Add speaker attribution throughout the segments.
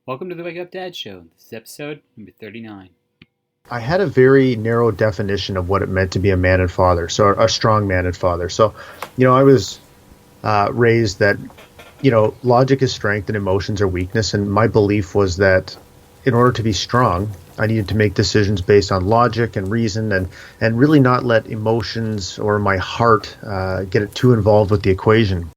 Speaker 1: Welcome to the Wake Up Dad Show. This is episode number 39.
Speaker 2: I had a very narrow definition of what it meant to be a man and father, so a strong man and father. So, I was raised that, logic is strength and emotions are weakness. And my belief was that in order to be strong, I needed to make decisions based on logic and reason and really not let emotions or my heart get too involved with the equation.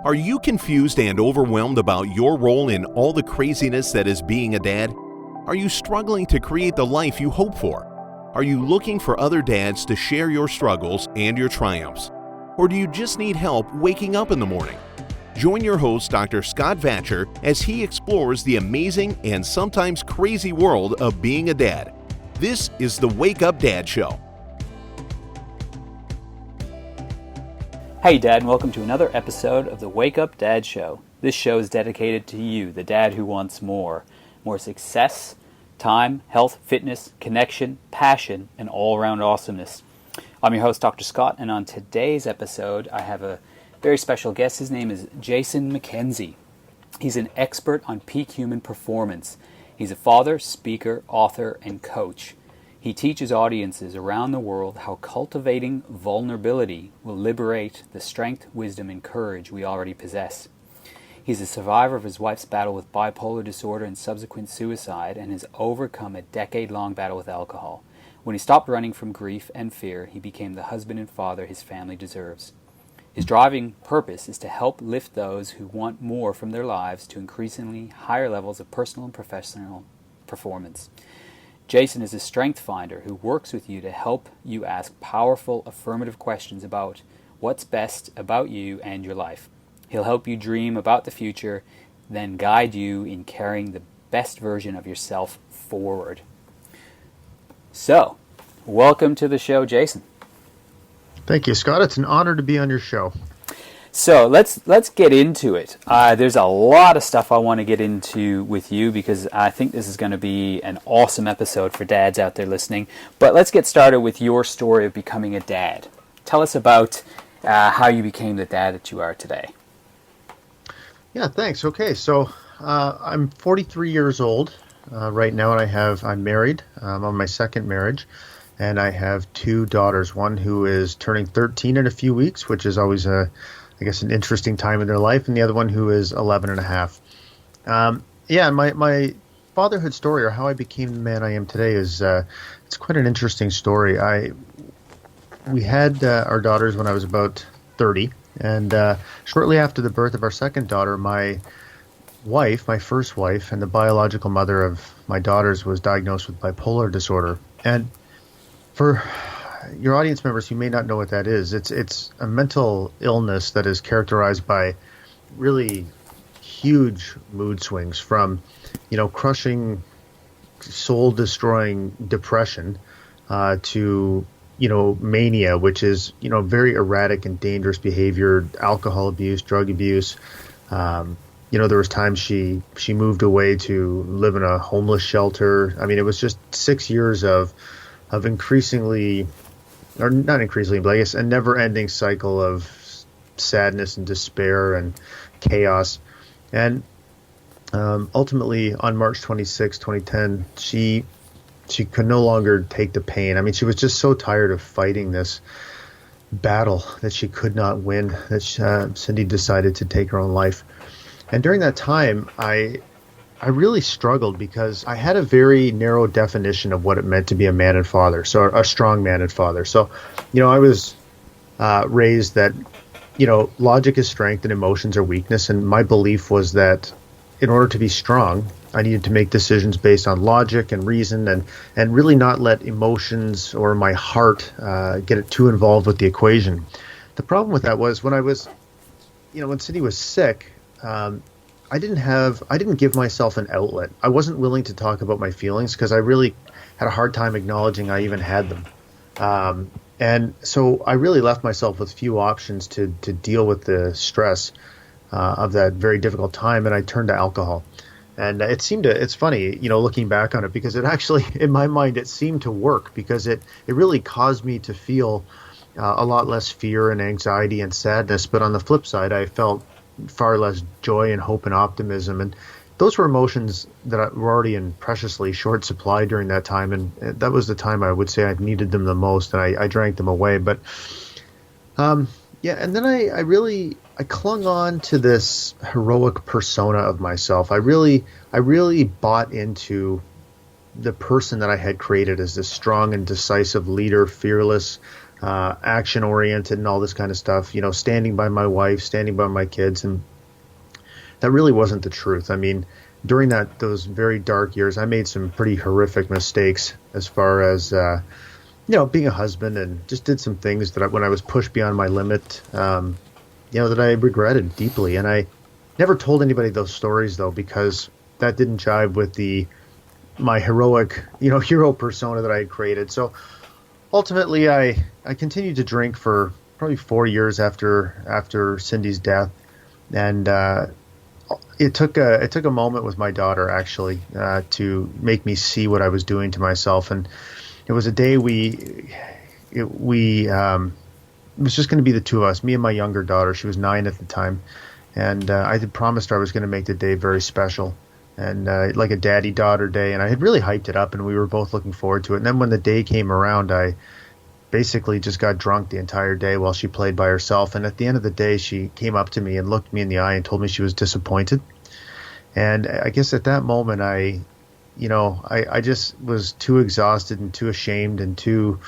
Speaker 3: Are you confused and overwhelmed about your role in all the craziness that is being a dad? Are you struggling to create the life you hope for? Are you looking for other dads to share your struggles and your triumphs? Or do you just need help waking up in the morning? Join your host, Dr. Scott Vatcher, as he explores the amazing and sometimes crazy world of being a dad. This is the Wake Up Dad Show.
Speaker 1: Hey Dad, and welcome to another episode of the Wake Up Dad Show. This show is dedicated to you, the dad who wants more. More success, time, health, fitness, connection, passion, and all-around awesomeness. I'm your host, Dr. Scott, and on today's episode, I have a very special guest. His name is Jason MacKenzie. He's an expert on peak human performance. He's a father, speaker, author, and coach. He teaches audiences around the world how cultivating vulnerability will liberate the strength, wisdom, and courage we already possess. He's a survivor of his wife's battle with bipolar disorder and subsequent suicide, and has overcome a decade-long battle with alcohol. When he stopped running from grief and fear, he became the husband and father his family deserves. His driving purpose is to help lift those who want more from their lives to increasingly higher levels of personal and professional performance. Jason is a strength finder who works with you to help you ask powerful, affirmative questions about what's best about you and your life. He'll help you dream about the future, then guide you in carrying the best version of yourself forward. So, welcome to the show, Jason.
Speaker 2: Thank you, Scott. It's an honor to be on your show.
Speaker 1: So let's get into it. There's a lot of stuff I want to get into with you because I think this is going to be an awesome episode for dads out there listening. But let's get started with your story of becoming a dad. Tell us about how you became the dad that you are today.
Speaker 2: Yeah, thanks. Okay, so I'm 43 years old right now, and I'm married. I'm on my second marriage, and I have two daughters. One who is turning 13 in a few weeks, which is always an interesting time in their life, and the other one who is 11 and a half. My fatherhood story, or how I became the man I am today, is it's quite an interesting story. We had our daughters when I was about 30, and shortly after the birth of our second daughter, my first wife, and the biological mother of my daughters, was diagnosed with bipolar disorder. And for your audience members who may not know what that is, it's a mental illness that is characterized by really huge mood swings, from crushing, soul-destroying depression to mania, which is very erratic and dangerous behavior, alcohol abuse, drug abuse. There was times she moved away to live in a homeless shelter. I mean, it was just 6 years of increasingly, or not increasingly, but I guess a never-ending cycle of sadness and despair and chaos. And ultimately, on March 26, 2010, she could no longer take the pain. I mean, she was just so tired of fighting this battle that she could not win, that Cindy decided to take her own life. And during that time, I really struggled because I had a very narrow definition of what it meant to be a man and father, so a strong man and father. So, I was raised that, logic is strength and emotions are weakness. And my belief was that in order to be strong, I needed to make decisions based on logic and reason and really not let emotions or my heart get too involved with the equation. The problem with that was when Cindy was sick, I didn't give myself an outlet. I wasn't willing to talk about my feelings because I really had a hard time acknowledging I even had them. And so I really left myself with few options to deal with the stress of that very difficult time, and I turned to alcohol. And it's funny, looking back on it, because it actually, in my mind, it seemed to work, because it really caused me to feel a lot less fear and anxiety and sadness. But on the flip side, I felt far less joy and hope and optimism. And those were emotions that were already in preciously short supply during that time. And that was the time I would say I needed them the most, and I drank them away. But yeah, and then I clung on to this heroic persona of myself. I really bought into the person that I had created as this strong and decisive leader, fearless, action oriented, and all this kind of stuff. Standing by my wife, standing by my kids, and that really wasn't the truth. I mean, during those very dark years, I made some pretty horrific mistakes as far as being a husband, and just did some things that when I was pushed beyond my limit, that I regretted deeply. And I never told anybody those stories, though, because that didn't jive with my heroic, hero persona that I had created. So ultimately, I continued to drink for probably 4 years after Cindy's death, and it took a moment with my daughter, actually, to make me see what I was doing to myself. And it was a day it was just going to be the two of us, me and my younger daughter. She was 9 at the time, and I had promised her I was going to make the day very special, and like a daddy-daughter day. And I had really hyped it up, and we were both looking forward to it. And then when the day came around, I basically just got drunk the entire day while she played by herself. And at the end of the day, she came up to me and looked me in the eye and told me she was disappointed. And I guess at that moment, I just was too exhausted and too ashamed and too,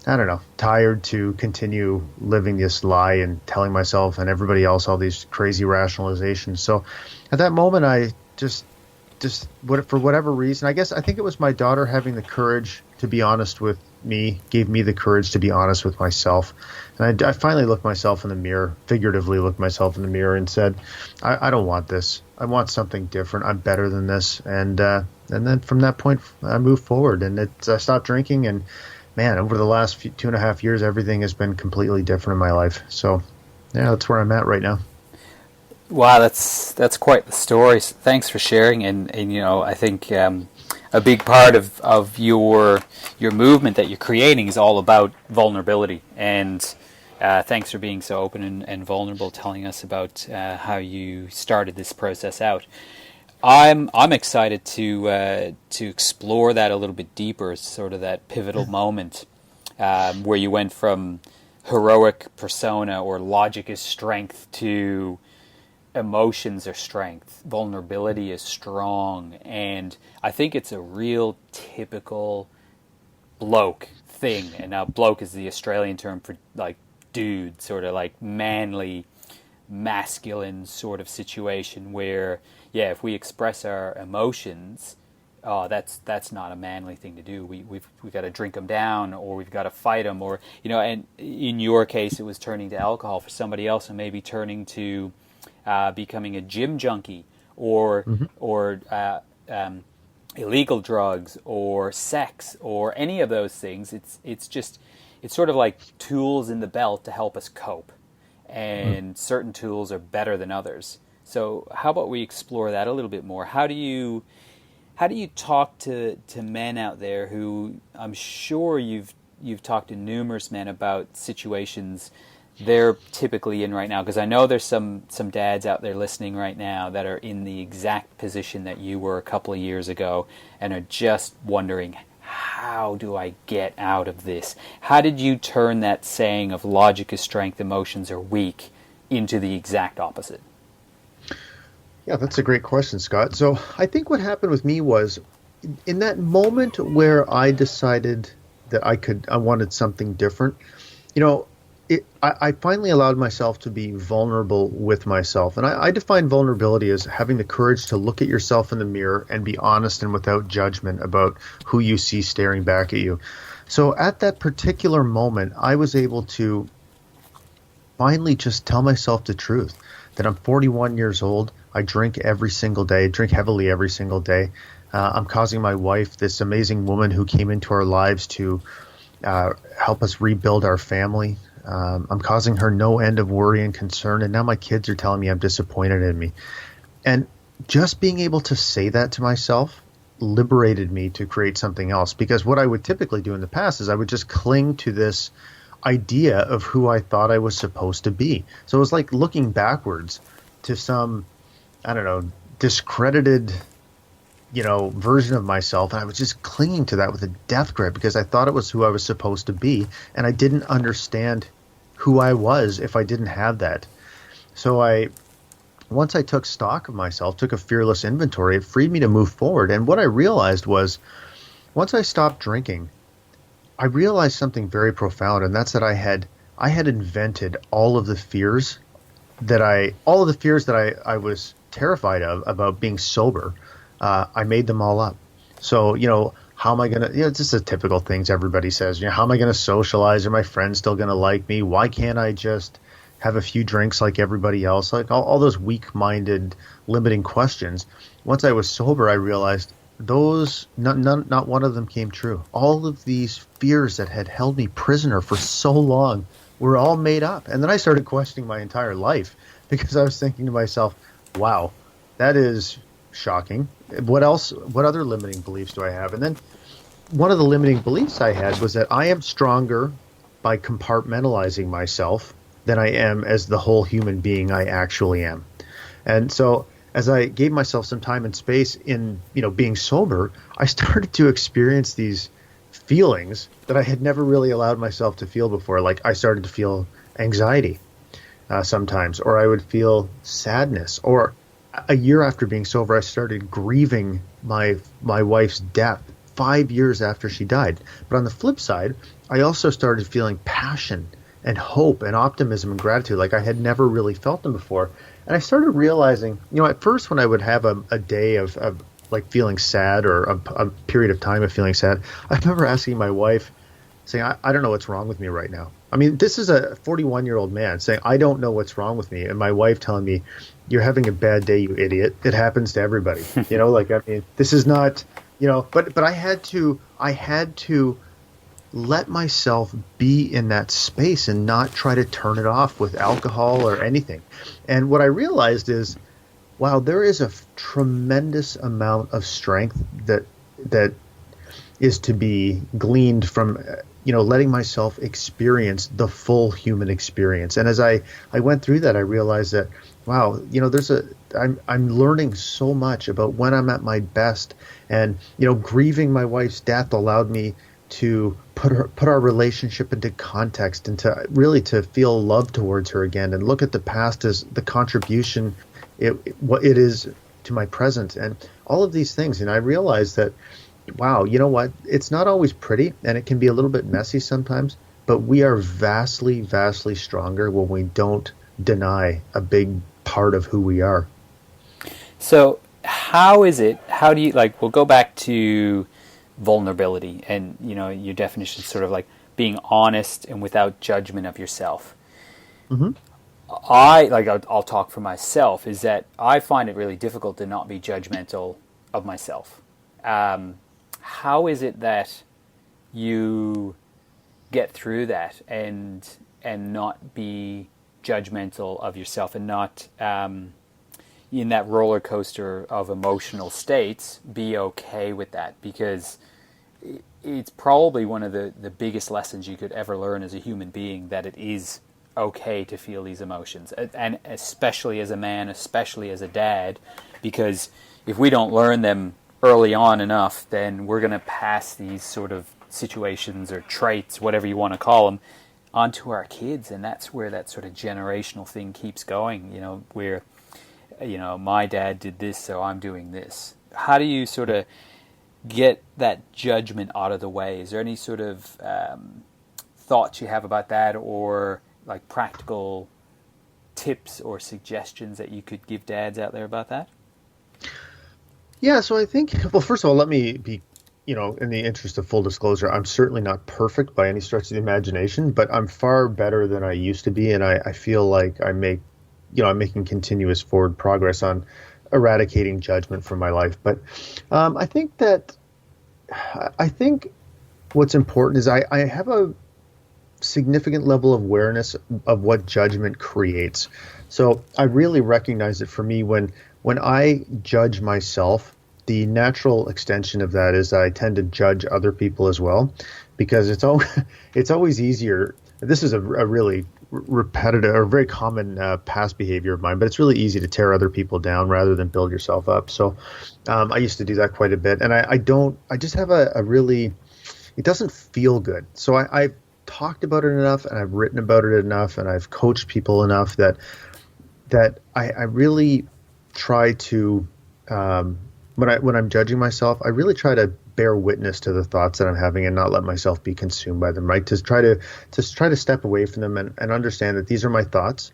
Speaker 2: I don't know, tired to continue living this lie and telling myself and everybody else all these crazy rationalizations. So at that moment, I just for whatever reason, I think it was my daughter having the courage to be honest with me, gave me the courage to be honest with myself. And I finally looked myself in the mirror, figuratively looked myself in the mirror, and said, I don't want this. I want something different. I'm better than this. And then from that point, I moved forward, and I stopped drinking. And man, over the last 2.5 years, everything has been completely different in my life. So yeah, that's where I'm at right now.
Speaker 1: Wow, that's quite the story. Thanks for sharing. And I think a big part of your movement that you're creating is all about vulnerability. And thanks for being so open and vulnerable, telling us about how you started this process out. I'm excited to explore that a little bit deeper, sort of that pivotal moment where you went from heroic persona or logic is strength to emotions are strength, vulnerability is strong. And I think it's a real typical bloke thing. And now bloke is the Australian term for like dude, sort of like manly, masculine sort of situation where, yeah, if we express our emotions, that's not a manly thing to do. We've got to drink them down, or we've got to fight them, or and in your case it was turning to alcohol. For somebody else, it may be turning to becoming a gym junkie, or illegal drugs, or sex, or any of those things. It's sort of like tools in the belt to help us cope, and certain tools are better than others. So how about we explore that a little bit more? How do you talk to men out there who, I'm sure you've talked to numerous men about situations they're typically in right now? Because I know there's some dads out there listening right now that are in the exact position that you were a couple of years ago and are just wondering, how do I get out of this? How did you turn that saying of logic is strength, emotions are weak into the exact opposite?
Speaker 2: Yeah, that's a great question, Scott. So I think what happened with me was, in that moment where I decided that I wanted something different, I finally allowed myself to be vulnerable with myself. And I define vulnerability as having the courage to look at yourself in the mirror and be honest and without judgment about who you see staring back at you. So at that particular moment, I was able to finally just tell myself the truth, that I'm 41 years old. I drink every single day, drink heavily every single day. I'm causing my wife, this amazing woman who came into our lives to help us rebuild our family. I'm causing her no end of worry and concern, and now my kids are telling me I'm disappointed in me. And just being able to say that to myself liberated me to create something else. Because what I would typically do in the past is I would just cling to this idea of who I thought I was supposed to be. So it was like looking backwards to some, I don't know, discredited, version of myself. And I was just clinging to that with a death grip because I thought it was who I was supposed to be. And I didn't understand who I was if I didn't have that. So once I took stock of myself, took a fearless inventory, it freed me to move forward. And what I realized was once I stopped drinking, I realized something very profound, and that's that I had invented all of the fears that I was terrified of about being sober. I made them all up. So, how am I going to, it's just the typical things everybody says, how am I going to socialize? Are my friends still going to like me? Why can't I just have a few drinks like everybody else? Like all those weak-minded, limiting questions. Once I was sober, I realized those, not one of them came true. All of these fears that had held me prisoner for so long were all made up. And then I started questioning my entire life because I was thinking to myself, wow, that is shocking. What else? What other limiting beliefs do I have? And then one of the limiting beliefs I had was that I am stronger by compartmentalizing myself than I am as the whole human being I actually am. And so as I gave myself some time and space in, being sober, I started to experience these feelings that I had never really allowed myself to feel before. Like I started to feel anxiety sometimes, or I would feel sadness. Or a year after being sober, I started grieving my wife's death 5 years after she died. But on the flip side, I also started feeling passion and hope and optimism and gratitude like I had never really felt them before. And I started realizing, at first when I would have a day of like feeling sad or a period of time of feeling sad, I remember asking my wife, saying, I don't know what's wrong with me right now. I mean, this is a 41-year-old man saying, I don't know what's wrong with me. And my wife telling me, you're having a bad day, you idiot. It happens to everybody. This is not, but I had to let myself be in that space and not try to turn it off with alcohol or anything. And what I realized is, wow, there is a tremendous amount of strength that is to be gleaned from, letting myself experience the full human experience. And as I went through that, I realized that, wow, I'm learning so much about when I'm at my best. And, grieving my wife's death allowed me to put our relationship into context and to feel love towards her again and look at the past as the contribution what it is to my present and all of these things. And I realized that, wow, you know what? It's not always pretty and it can be a little bit messy sometimes, but we are vastly, vastly stronger when we don't deny a big part of who we are. So
Speaker 1: how do you, we'll go back to vulnerability and your definition is sort of like being honest and without judgment of yourself.
Speaker 2: Mm-hmm.
Speaker 1: I'll talk for myself, is that I find it really difficult to not be judgmental of myself. How is it that you get through that and not be judgmental of yourself and not in that roller coaster of emotional states, be okay with that? Because it's probably one of the biggest lessons you could ever learn as a human being, that it is okay to feel these emotions, and especially as a man, especially as a dad, because if we don't learn them early on enough, then we're going to pass these sort of situations or traits, whatever you want to call them, onto our kids, and that's where that sort of generational thing keeps going, where my dad did this, so I'm doing this. How do you sort of get that judgment out of the way? Is there any sort of thoughts you have about that, or like practical tips or suggestions that you could give dads out there about that?
Speaker 2: Yeah, so I think, well, first of all, let me be, in the interest of full disclosure, I'm certainly not perfect by any stretch of the imagination, but I'm far better than I used to be, and I feel like I'm making continuous forward progress on eradicating judgment from my life. But I think what's important is I have a significant level of awareness of what judgment creates. So I really recognize it for me when when I judge myself, the natural extension of that is that I tend to judge other people as well, because it's always easier. This is a really repetitive or very common past behavior of mine, but it's really easy to tear other people down rather than build yourself up. So I used to do that quite a bit, and I just have a really, it doesn't feel good. So I've talked about it enough, and I've written about it enough, and I've coached people enough that I really try to, when I'm judging myself, I really try to bear witness to the thoughts that I'm having and not let myself be consumed by them, right? To try to step away from them and understand that these are my thoughts.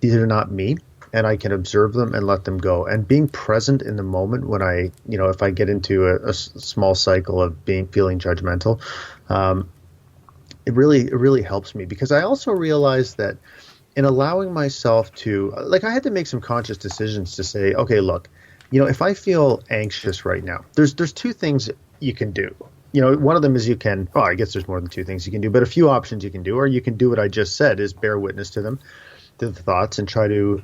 Speaker 2: These are not me, and I can observe them and let them go. And being present in the moment when if I get into a small cycle of feeling judgmental, it really helps me, because I also realize that in allowing myself to, like, I had to make some conscious decisions to say, okay, look, if I feel anxious right now, there's two things you can do. One of them is I guess there's more than two things you can do, but a few options you can do, or you can do what I just said, is bear witness to them, to the thoughts, and try to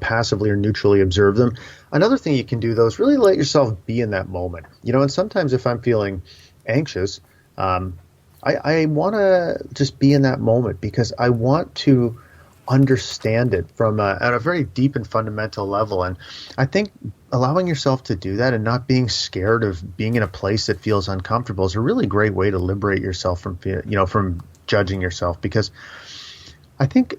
Speaker 2: passively or neutrally observe them. Another thing you can do, though, is really let yourself be in that moment. And sometimes if I'm feeling anxious, I want to just be in that moment, because I want to understand it from at a very deep and fundamental level. And I think allowing yourself to do that and not being scared of being in a place that feels uncomfortable is a really great way to liberate yourself from judging yourself. Because I think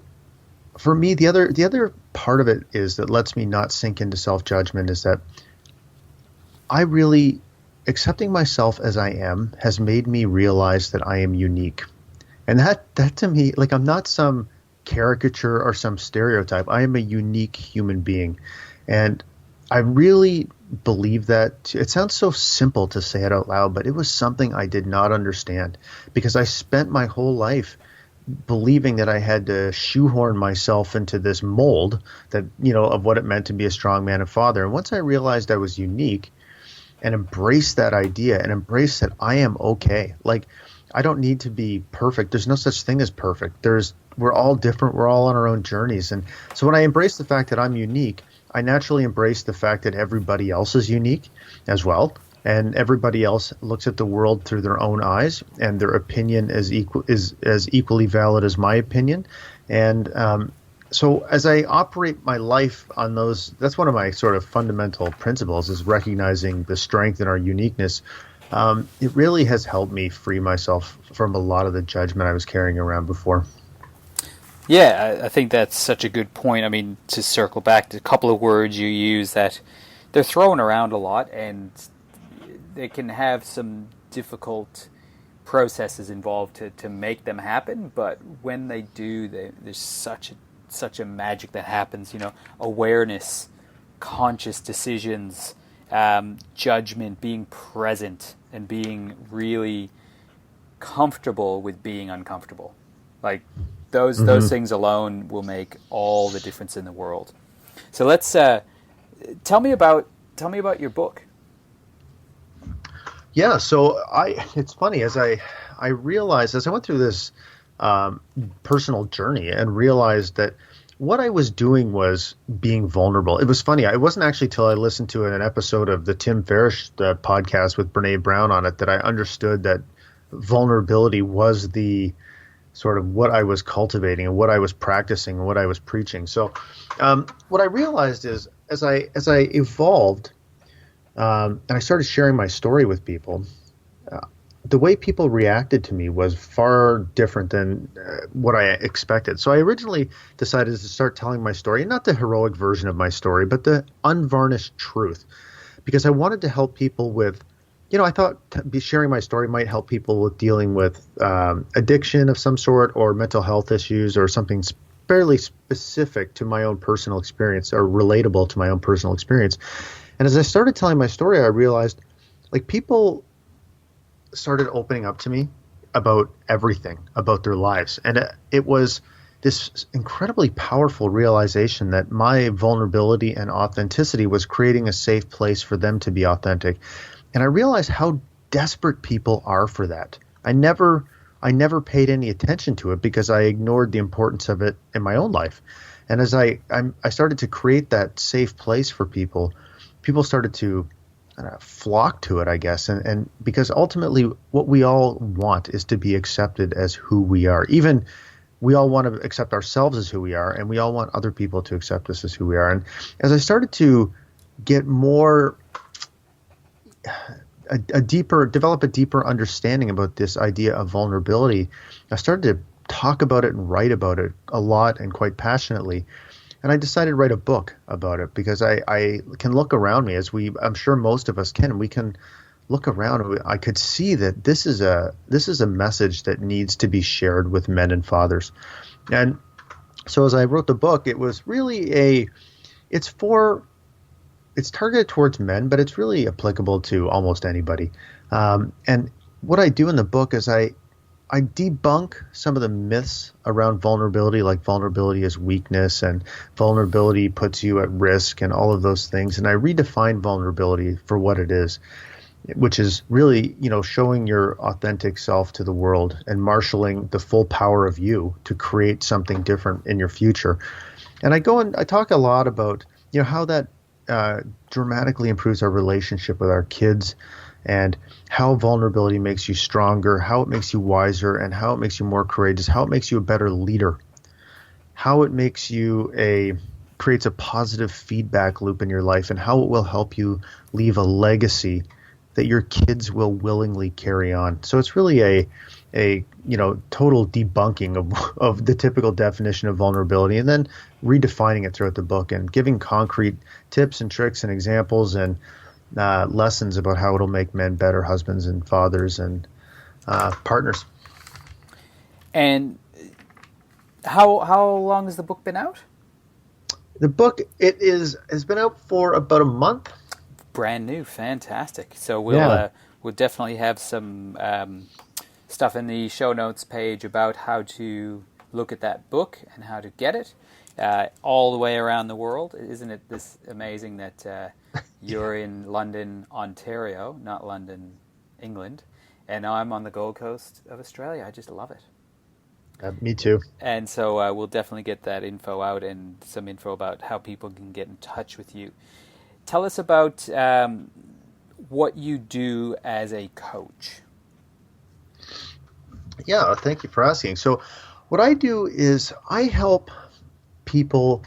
Speaker 2: for me, the other part of it is that lets me not sink into self-judgment is that I really, accepting myself as I am has made me realize that I am unique. And that to me, like, I'm not some caricature or some stereotype. I am a unique human being. And I really believe that. It sounds so simple to say it out loud, but it was something I did not understand, because I spent my whole life believing that I had to shoehorn myself into this mold that, of what it meant to be a strong man and father. And once I realized I was unique and embraced that idea and embraced that I am okay, like, I don't need to be perfect. There's no such thing as perfect. We're all different. We're all on our own journeys. And so when I embrace the fact that I'm unique, I naturally embrace the fact that everybody else is unique as well. And everybody else looks at the world through their own eyes, and their opinion is as equally valid as my opinion. And so as I operate my life on those, that's one of my sort of fundamental principles, is recognizing the strength in our uniqueness. It really has helped me free myself from a lot of the judgment I was carrying around before.
Speaker 1: Yeah, I think that's such a good point. I mean, to circle back to a couple of words you use that they're thrown around a lot, and they can have some difficult processes involved to make them happen. But when they do, there's such a magic that happens. Awareness, conscious decisions, judgment, being present, and being really comfortable with being uncomfortable. Like, those things alone will make all the difference in the world. So let's tell me about your book.
Speaker 2: Yeah, so it's funny, as I realized, as I went through this personal journey and realized that what I was doing was being vulnerable. It was funny. It wasn't actually till I listened to an episode of the Tim Ferriss podcast with Brene Brown on it that I understood that vulnerability was the sort of what I was cultivating and what I was practicing and what I was preaching. So what I realized is as I evolved and I started sharing my story with people, the way people reacted to me was far different than what I expected. So I originally decided to start telling my story, not the heroic version of my story, but the unvarnished truth, because I wanted to help people with, I thought sharing my story might help people with dealing with addiction of some sort, or mental health issues, or something fairly specific to my own personal experience, or relatable to my own personal experience. And as I started telling my story, I realized, like, people started opening up to me about everything, about their lives. And it was this incredibly powerful realization that my vulnerability and authenticity was creating a safe place for them to be authentic. And I realized how desperate people are for that. I never paid any attention to it because I ignored the importance of it in my own life. And as I started to create that safe place for people, people started to flock to it, I guess. And because ultimately what we all want is to be accepted as who we are. Even we all want to accept ourselves as who we are, and we all want other people to accept us as who we are. And as I started to get more develop a deeper understanding about this idea of vulnerability, I started to talk about it and write about it a lot and quite passionately. And I decided to write a book about it because I can look around me, I'm sure most of us can. We can look around and I could see that this is a message that needs to be shared with men and fathers. And so as I wrote the book, it was really it's targeted towards men, but it's really applicable to almost anybody. And what I do in the book is I debunk some of the myths around vulnerability, like vulnerability is weakness and vulnerability puts you at risk and all of those things. And I redefine vulnerability for what it is, which is really, showing your authentic self to the world and marshaling the full power of you to create something different in your future. And I talk a lot about, how that dramatically improves our relationship with our kids, and how vulnerability makes you stronger, how it makes you wiser, and how it makes you more courageous, how it makes you a better leader, how it makes you creates a positive feedback loop in your life, and how it will help you leave a legacy that your kids will willingly carry on. So it's really a total debunking of the typical definition of vulnerability, and then redefining it throughout the book and giving concrete tips and tricks and examples and lessons about how it'll make men better husbands and fathers and partners.
Speaker 1: And how long has the book been out?
Speaker 2: The book has been out for about a month.
Speaker 1: Brand new, fantastic. So we'll definitely have some stuff in the show notes page about how to look at that book and how to get it all the way around the world. Isn't it this amazing that you're in London, Ontario, not London, England, and I'm on the Gold Coast of Australia. I just love it.
Speaker 2: Me too.
Speaker 1: And so we'll definitely get that info out and some info about how people can get in touch with you. Tell us about what you do as a coach.
Speaker 2: Yeah, thank you for asking. So what I do is I help people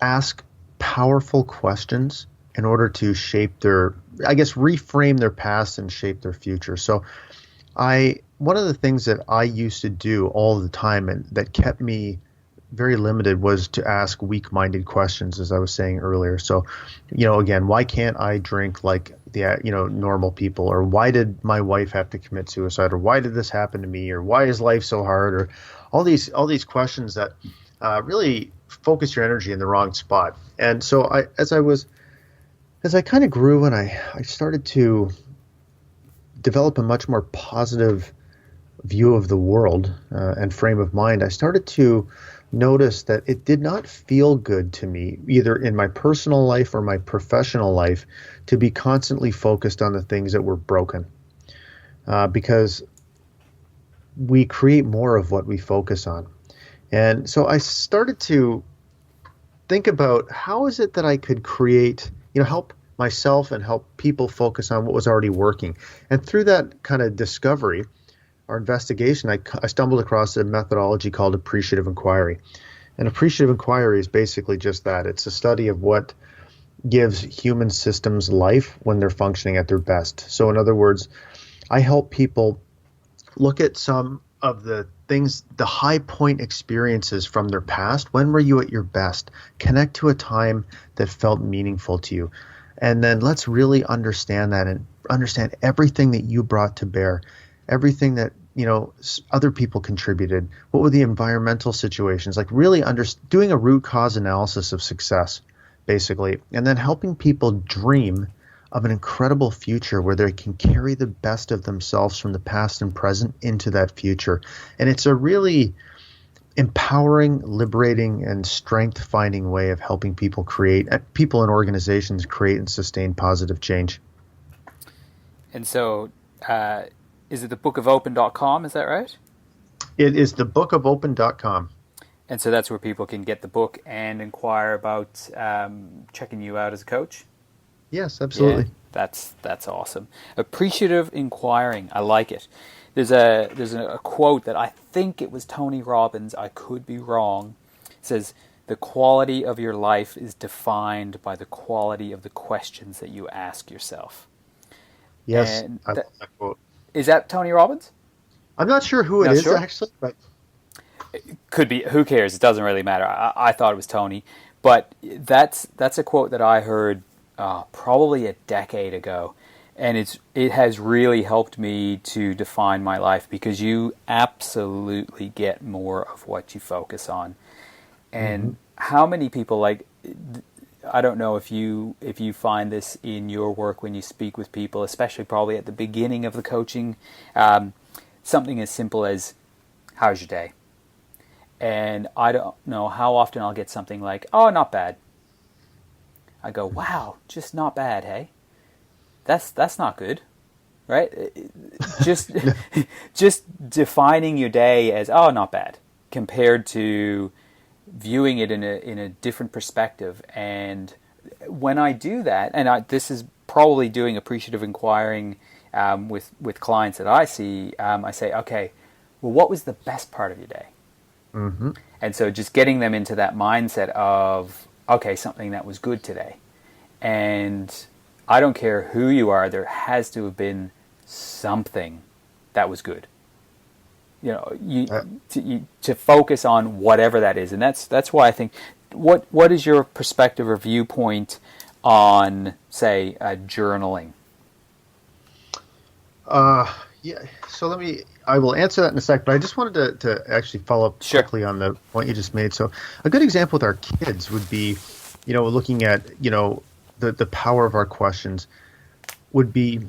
Speaker 2: ask powerful questions in order to shape reframe their past and shape their future. So one of the things that I used to do all the time and that kept me very limited was to ask weak-minded questions, as I was saying earlier. So, again, why can't I drink like the normal people? Or why did my wife have to commit suicide? Or why did this happen to me? Or why is life so hard? Or all these questions that really focus your energy in the wrong spot. And so as I kind of grew and I started to develop a much more positive view of the world and frame of mind, I started to notice that it did not feel good to me, either in my personal life or my professional life, to be constantly focused on the things that were broken. Because we create more of what we focus on. And so I started to think about how is it that I could create, help myself and help people focus on what was already working. And through that kind of discovery or investigation, I stumbled across a methodology called appreciative inquiry. And appreciative inquiry is basically just that. It's a study of what gives human systems life when they're functioning at their best. So in other words, I help people look at some of the things, the high point experiences from their past. When were you at your best? Connect to a time that felt meaningful to you. And then let's really understand that and understand everything that you brought to bear, everything that, other people contributed. What were the environmental situations? Like really doing a root cause analysis of success, basically, and then helping people dream of an incredible future where they can carry the best of themselves from the past and present into that future. And it's a really empowering, liberating, and strength-finding way of helping people and organizations create and sustain positive change.
Speaker 1: And so, is it thebookofopen.com? Is that right?
Speaker 2: It is thebookofopen.com.
Speaker 1: And so that's where people can get the book and inquire about checking you out as a coach?
Speaker 2: Yes, absolutely.
Speaker 1: Yeah, that's awesome. Appreciative inquiring. I like it. There's a quote that I think it was Tony Robbins. I could be wrong. It says, "The quality of your life is defined by the quality of the questions that you ask yourself."
Speaker 2: Yes,
Speaker 1: And
Speaker 2: I love that quote.
Speaker 1: Is that Tony Robbins?
Speaker 2: I'm not sure who it is actually, but
Speaker 1: could be. Who cares? It doesn't really matter. I thought it was Tony, but that's a quote that I heard probably a decade ago, and it has really helped me to define my life, because you absolutely get more of what you focus on. And how many people, like, I don't know if you find this in your work when you speak with people, especially probably at the beginning of the coaching, something as simple as, "How's your day?" And I don't know how often I'll get something like, "Oh, not bad." I go, "Wow, just not bad, hey? That's not good, right?" Just just defining your day as, "Oh, not bad," compared to viewing it in a different perspective. And when I do that, and this is probably doing appreciative inquiring with clients that I see, I say, "Okay, well, what was the best part of your day?"
Speaker 2: Mm-hmm.
Speaker 1: And so just getting them into that mindset of, okay, something that was good today. And I don't care who you are, there has to have been something that was good. You know, to focus on whatever that is. And that's why I think, what is your perspective or viewpoint on, say, journaling?
Speaker 2: Yeah, so I will answer that in a sec, but I just wanted to actually follow up quickly on the point you just made. So a good example with our kids would be, looking at, the power of our questions would be,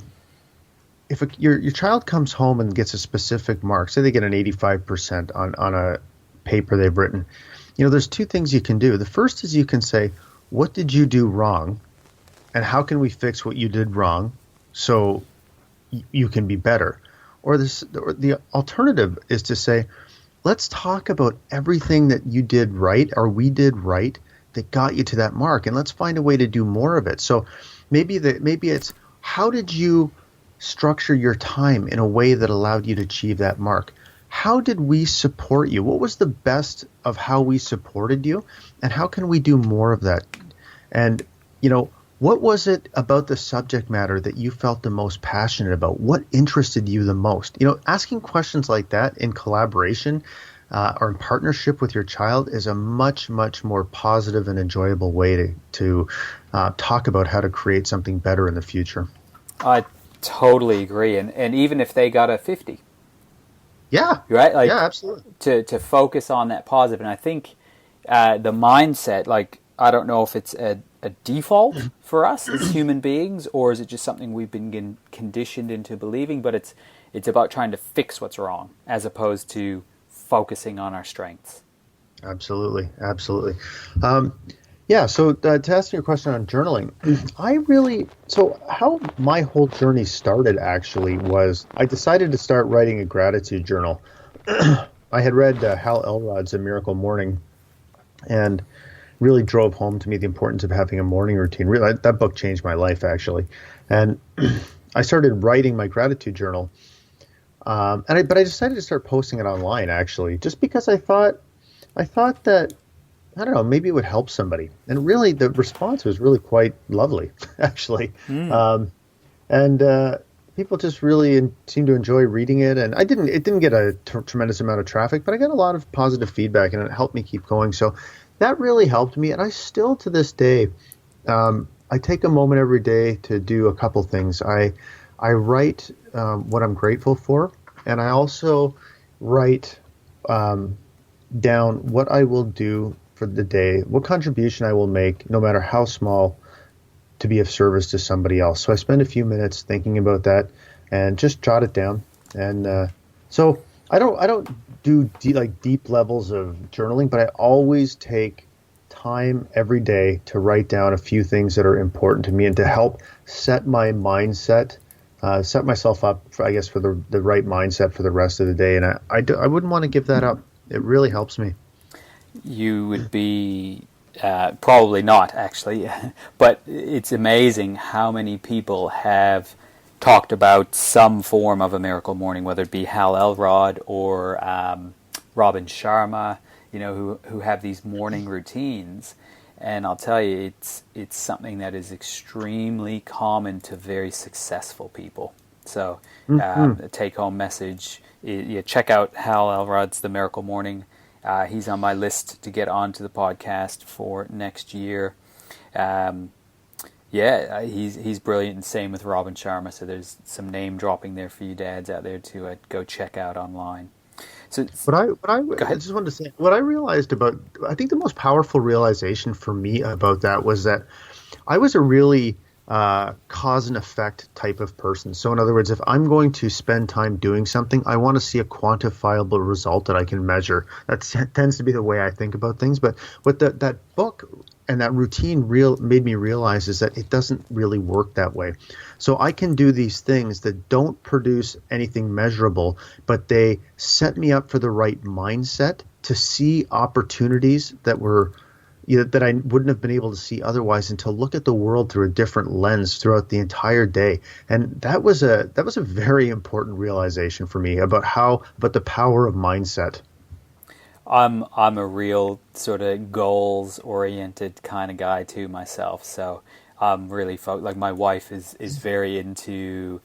Speaker 2: if your child comes home and gets a specific mark, say they get an 85% on a paper they've written, there's two things you can do. The first is you can say, "What did you do wrong? And how can we fix what you did wrong so you can be better?" Or the alternative is to say, "Let's talk about everything that you did right or we did right that got you to that mark, and let's find a way to do more of it." So maybe it's, how did you structure your time in a way that allowed you to achieve that mark? How did we support you? What was the best of how we supported you? And how can we do more of that? And, what was it about the subject matter that you felt the most passionate about? What interested you the most? Asking questions like that in collaboration or in partnership with your child is a much, much more positive and enjoyable way to talk about how to create something better in the future.
Speaker 1: I totally agree. And even if they got a 50.
Speaker 2: Yeah.
Speaker 1: Right? Like,
Speaker 2: yeah, absolutely.
Speaker 1: To focus on that positive. And I think the mindset, like, I don't know if it's a default for us as human beings, or is it just something we've been conditioned into believing, but it's about trying to fix what's wrong as opposed to focusing on our strengths.
Speaker 2: Absolutely. Yeah, so to answer your question on journaling, how my whole journey started actually was I decided to start writing a gratitude journal. I had read Hal Elrod's A Miracle Morning, and really drove home to me the importance of having a morning routine. Really, that book changed my life, actually. And I started writing my gratitude journal. But I decided to start posting it online, actually, just because I thought that, I don't know, maybe it would help somebody. And really, the response was really quite lovely, actually. People just really seemed to enjoy reading it. And it didn't get a tremendous amount of traffic, but I got a lot of positive feedback, and it helped me keep going. So that really helped me. And I still, to this day, I take a moment every day to do a couple things. I write what I'm grateful for, and I also write down what I will do for the day, what contribution I will make, no matter how small, to be of service to somebody else. So I spend a few minutes thinking about that and just jot it down. And so I don't do deep levels of journaling, but I always take time every day to write down a few things that are important to me and to help set my mindset, set myself up, for the right mindset for the rest of the day. And I wouldn't want to give that up. It really helps me.
Speaker 1: you would be probably not actually, but it's amazing how many people have talked about some form of a miracle morning, whether it be Hal Elrod or Robin Sharma, who have these morning routines. And I'll tell you, it's something that is extremely common to very successful people. So the take-home message, check out Hal Elrod's The Miracle Morning. He's on my list to get onto the podcast for next year. He's brilliant, and same with Robin Sharma. So there's some name dropping there for you dads out there to go check out online. So
Speaker 2: I just wanted to say what I realized I think the most powerful realization for me about that was that I was a really cause and effect type of person. So in other words, if I'm going to spend time doing something, I want to see a quantifiable result that I can measure. That tends to be the way I think about things. But what that book and that routine made me realize is that it doesn't really work that way. So I can do these things that don't produce anything measurable, but they set me up for the right mindset to see opportunities that I wouldn't have been able to see otherwise, and to look at the world through a different lens throughout the entire day. And that was a very important realization for me about the power of mindset.
Speaker 1: I'm a real sort of goals oriented kind of guy too myself. So I'm really like my wife is very into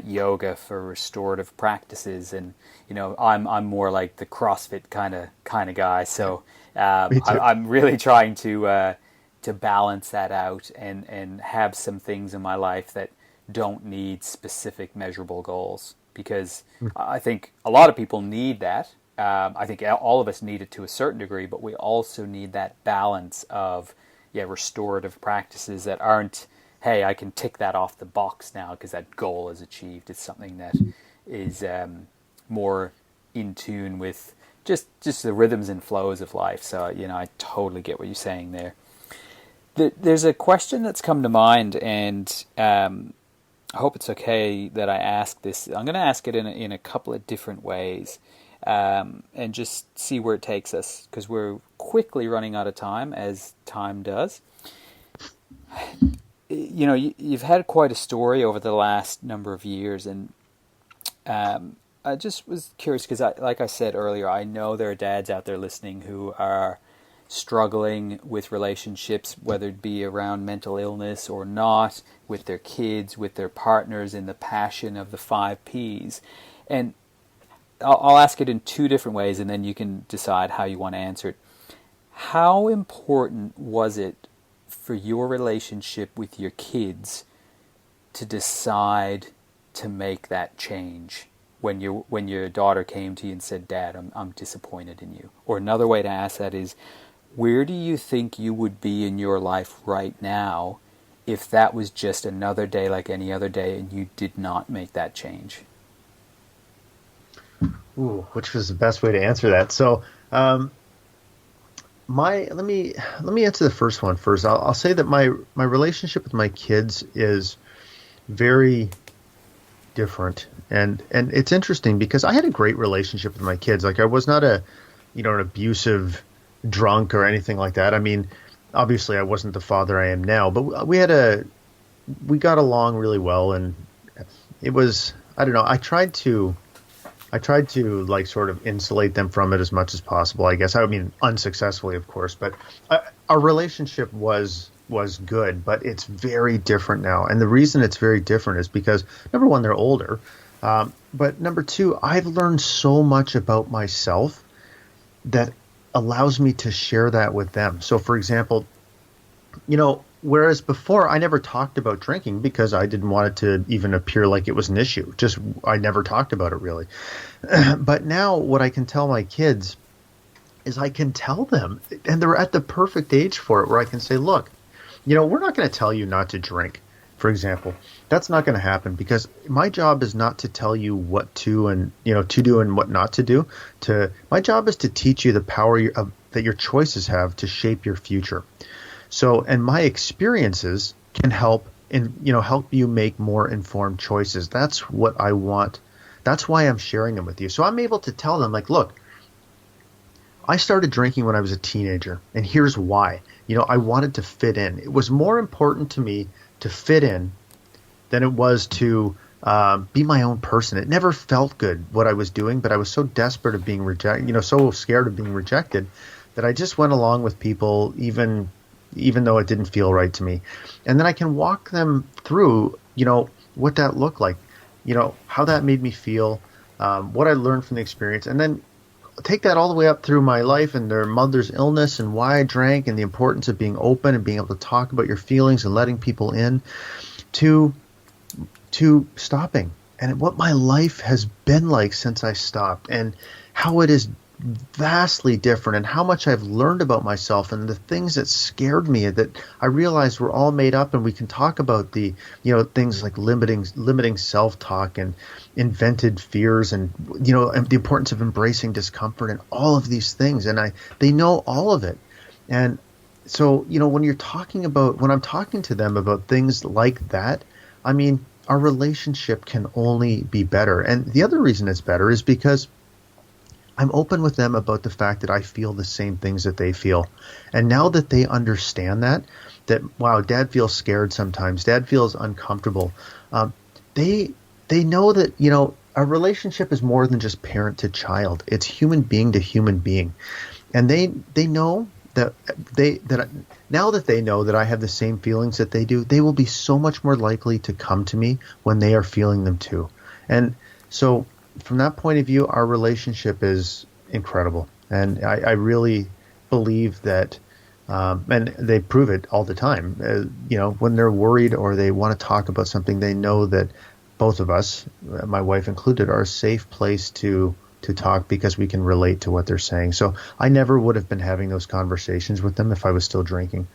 Speaker 1: yoga for restorative practices, and I'm more like the CrossFit kind of guy. So I'm really trying to balance that out and have some things in my life that don't need specific measurable goals, because I think a lot of people need that. I think all of us need it to a certain degree, but we also need that balance of restorative practices that aren't, hey, I can tick that off the box now because that goal is achieved. It's something that is more in tune with just the rhythms and flows of life. So I totally get what you're saying there. There's a question that's come to mind, and I hope it's okay that I ask this. I'm going to ask it in a couple of different ways. And just see where it takes us, because we're quickly running out of time, as time does. You've had quite a story over the last number of years, and I just was curious because, like I said earlier, I know there are dads out there listening who are struggling with relationships, whether it be around mental illness or not, with their kids, with their partners, in the passion of the 5 Ps. And I'll ask it in 2 different ways, and then you can decide how you want to answer it. How important was it for your relationship with your kids to decide to make that change when your daughter came to you and said, "Dad, I'm disappointed in you"? Or another way to ask that is, where do you think you would be in your life right now if that was just another day like any other day and you did not make that change?
Speaker 2: Ooh, which was the best way to answer that? So, let me answer the first one first. I'll say that my relationship with my kids is very different, and it's interesting because I had a great relationship with my kids. Like, I was not an abusive drunk or anything like that. I mean, obviously I wasn't the father I am now, but we got along really well, and it was, I don't know, I tried to like sort of insulate them from it as much as possible, I guess. I mean, unsuccessfully, of course, but our relationship was good, but it's very different now. And the reason it's very different is because, number one, they're older. But number two, I've learned so much about myself that allows me to share that with them. So, for example, whereas before I never talked about drinking because I didn't want it to even appear like it was an issue. Just, I never talked about it really. But now what I can tell my kids is I can tell them, and they're at the perfect age for it, where I can say, look, we're not going to tell you not to drink, for example. That's not going to happen, because my job is not to tell you what to and to do and what not to do. My job is to teach you the power that your choices have to shape your future. So, and my experiences can help you make more informed choices. That's what I want. That's why I'm sharing them with you. So I'm able to tell them, like, look, I started drinking when I was a teenager, and here's why. I wanted to fit in. It was more important to me to fit in than it was to be my own person. It never felt good what I was doing, but I was so desperate of being rejected, so scared of being rejected, that I just went along with people, even though it didn't feel right to me. And then I can walk them through, what that looked like, how that made me feel, what I learned from the experience, and then take that all the way up through my life and their mother's illness and why I drank and the importance of being open and being able to talk about your feelings and letting people in, to stopping and what my life has been like since I stopped, and how it is vastly different, and how much I've learned about myself, and the things that scared me that I realized were all made up. And we can talk about the things like limiting self-talk and invented fears, and and the importance of embracing discomfort and all of these things, and they know all of it. And so when I'm talking to them about things like that, I mean, our relationship can only be better. And the other reason it's better is because I'm open with them about the fact that I feel the same things that they feel. And now that they understand that wow, Dad feels scared sometimes, Dad feels uncomfortable, they know that our relationship is more than just parent to child. It's human being to human being. And they know that now that they know that I have the same feelings that they do, they will be so much more likely to come to me when they are feeling them too. And so from that point of view, our relationship is incredible. And I really believe that, and they prove it all the time, when they're worried or they want to talk about something, they know that both of us, my wife included, are a safe place to talk because we can relate to what they're saying. So I never would have been having those conversations with them if I was still drinking.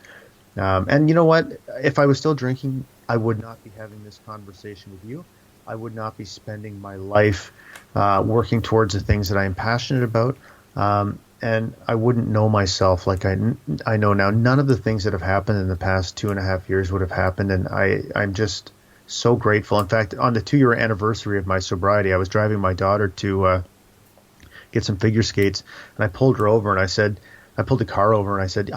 Speaker 2: And you know what? If I was still drinking, I would not be having this conversation with you. I would not be spending my life working towards the things that I am passionate about. And I wouldn't know myself like I know now. None of the things that have happened in the past 2.5 years would have happened. And I'm just so grateful. In fact, on the 2-year anniversary of my sobriety, I was driving my daughter to get some figure skates, and I pulled her over and I pulled the car over and I said,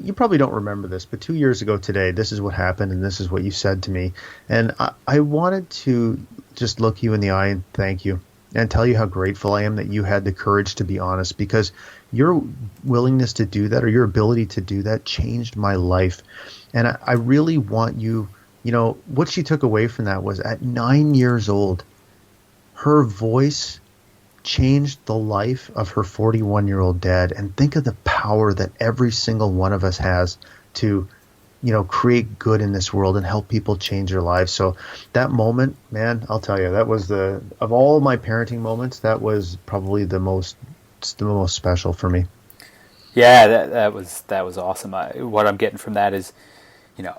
Speaker 2: you probably don't remember this, but 2 years ago today, this is what happened and this is what you said to me. And I wanted to just look you in the eye and thank you and tell you how grateful I am that you had the courage to be honest, because your willingness to do that, or your ability to do that, changed my life. And I really want you, what she took away from that was at 9 years old, her voice changed the life of her 41-year-old dad. And think of the power that every single one of us has to, create good in this world and help people change their lives. So that moment, man, I'll tell you, that was of all my parenting moments, that was probably the most special for me.
Speaker 1: Yeah, that was awesome. What I'm getting from that is,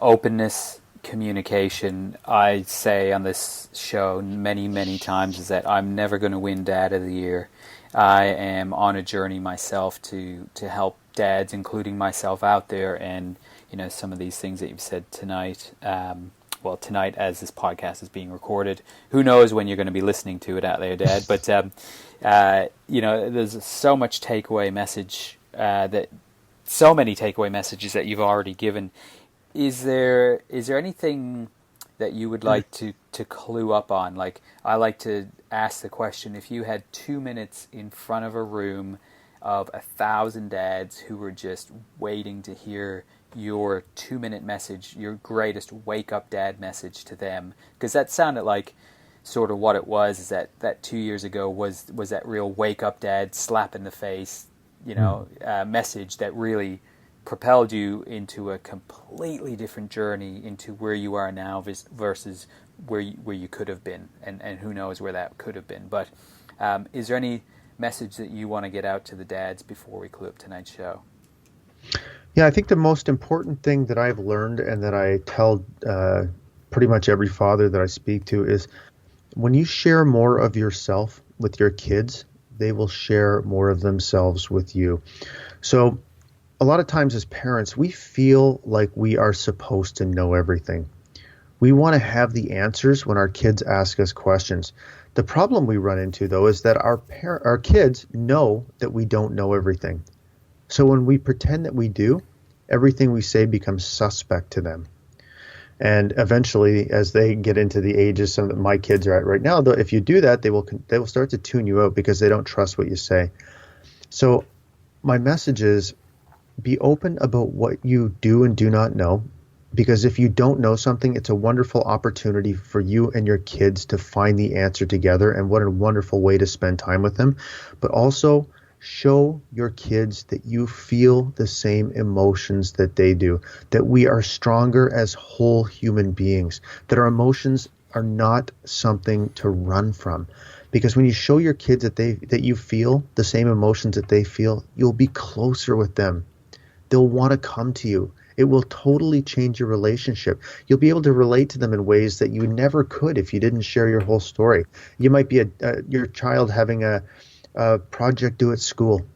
Speaker 1: openness, communication. I say on this show many, many times is that I'm never going to win Dad of the Year. I am on a journey myself to help dads, including myself, out there. And some of these things that you've said tonight, tonight as this podcast is being recorded, who knows when you're going to be listening to it out there, Dad. But there's so much takeaway message so many takeaway messages that you've already given. Is there anything that you would like to clue up on? Like, I like to ask the question, if you had 2 minutes in front of a room of 1,000 dads who were just waiting to hear your 2-minute message, your greatest wake-up dad message to them, because that sounded like sort of what it was, is that 2 years ago was that real wake-up dad, slap in the face, message that really propelled you into a completely different journey into where you are now versus where you could have been, and who knows where that could have been. But is there any message that you want to get out to the dads before we clue up tonight's show?
Speaker 2: Yeah, I think the most important thing that I've learned and that I tell pretty much every father that I speak to is, when you share more of yourself with your kids, they will share more of themselves with you. So a lot of times as parents, we feel like we are supposed to know everything. We want to have the answers when our kids ask us questions. The problem we run into, though, is that our kids know that we don't know everything. So when we pretend that we do, everything we say becomes suspect to them. And eventually, as they get into the ages some that my kids are at right now, if you do that, they will start to tune you out because they don't trust what you say. So my message is, be open about what you do and do not know, because if you don't know something, it's a wonderful opportunity for you and your kids to find the answer together, and what a wonderful way to spend time with them. But also show your kids that you feel the same emotions that they do, that we are stronger as whole human beings, that our emotions are not something to run from. Because when you show your kids that you feel the same emotions that they feel, you'll be closer with them. They'll want to come to you. It will totally change your relationship. You'll be able to relate to them in ways that you never could if you didn't share your whole story. You might be your child having a project due at school,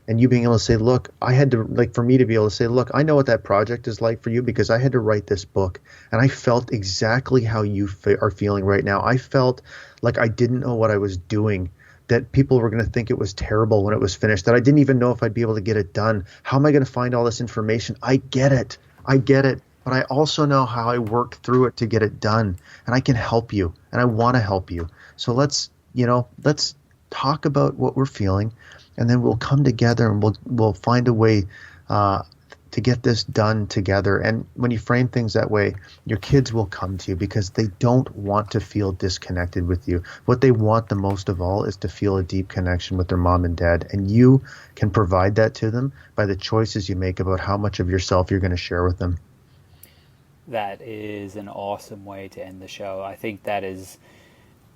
Speaker 2: and you being able to say, look, I had to, for me to be able to say, look, I know what that project is like for you because I had to write this book, and I felt exactly how you are feeling right now. I felt like I didn't know what I was doing, that people were going to think it was terrible when it was finished, that I didn't even know if I'd be able to get it done. How am I going to find all this information? I get it. But I also know how I worked through it to get it done, and I can help you, and I want to help you. So let's talk about what we're feeling, and then we'll come together and we'll find a way to get this done together. And when you frame things that way, your kids will come to you because they don't want to feel disconnected with you. What they want the most of all is to feel a deep connection with their mom and dad. And you can provide that to them by the choices you make about how much of yourself you're going to share with them.
Speaker 1: That is an awesome way to end the show. I think that is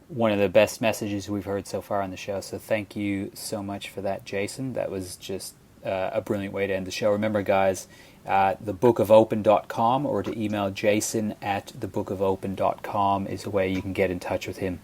Speaker 1: one of the best messages we've heard so far on the show. So thank you so much for that, Jason. That was just a brilliant way to end the show. Remember, guys, thebookofopen.com, or to email jason@thebookofopen.com is a way you can get in touch with him.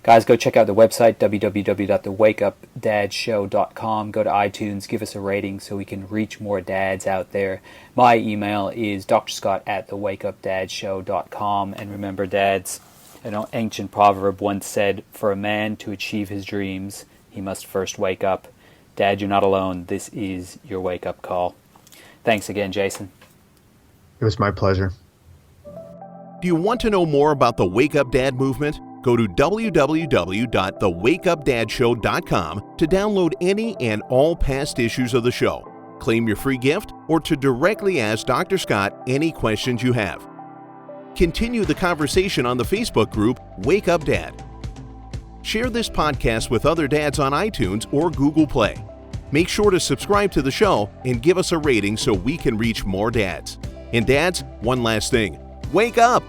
Speaker 1: Guys, go check out the website, www.thewakeupdadshow.com. Go to iTunes, give us a rating so we can reach more dads out there. My email is drscott@thewakeupdadshow.com. And remember, dads, an ancient proverb once said, for a man to achieve his dreams, he must first wake up. Dad, you're not alone. This is your wake-up call. Thanks again, Jason.
Speaker 2: It was my pleasure.
Speaker 3: Do you want to know more about the Wake Up Dad movement? Go to www.thewakeupdadshow.com to download any and all past issues of the show, claim your free gift, or to directly ask Dr. Scott any questions you have. Continue the conversation on the Facebook group Wake Up Dad. Share this podcast with other dads on iTunes or Google Play. Make sure to subscribe to the show and give us a rating so we can reach more dads. And dads, one last thing. Wake up!